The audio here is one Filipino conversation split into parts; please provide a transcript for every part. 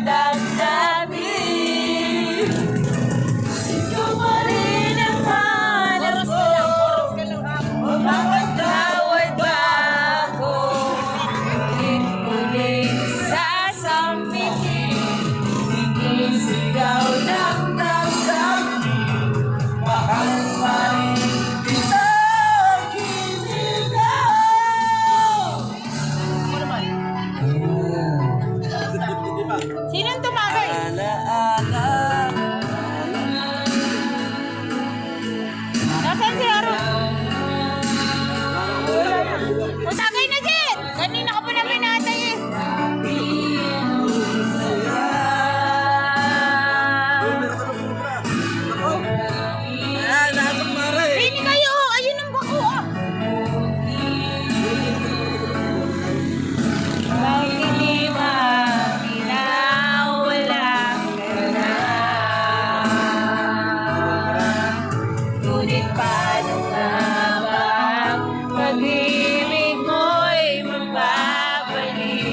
damdamin. Ikaw pa rin ang hanap ko. Mapatawad ba ako? Ulit sasampitin, sigaw ng damdamin. Mahal pa rin kita, Sinong tumagay? alaala. Nasaan si Aaron? Matagay na, Jet! Kanina ka pa namin natay eh. Rini kayo! Ayun ang bako ah! Bakit di makinawala ka na? Ngunit paano nga ba pag-ibig mo'y mababalik?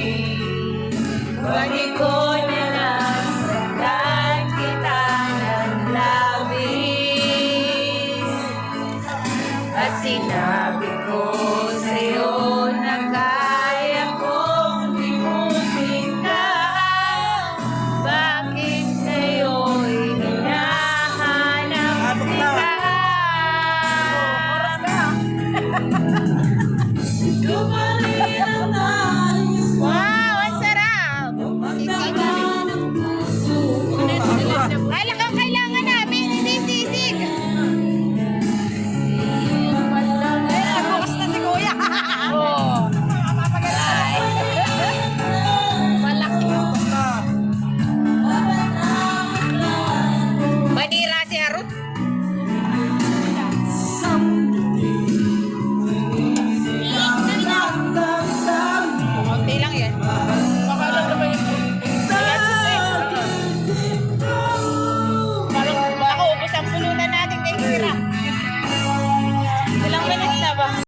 Bakit ko na nasaktan kita ng labis? At sinabi ko sa'yo na kaya kong limutin ka. Bakit ngayon'y hinahanap kita? Ikaw pa rin ang nais ko. Wow! Ang sarap! Sisig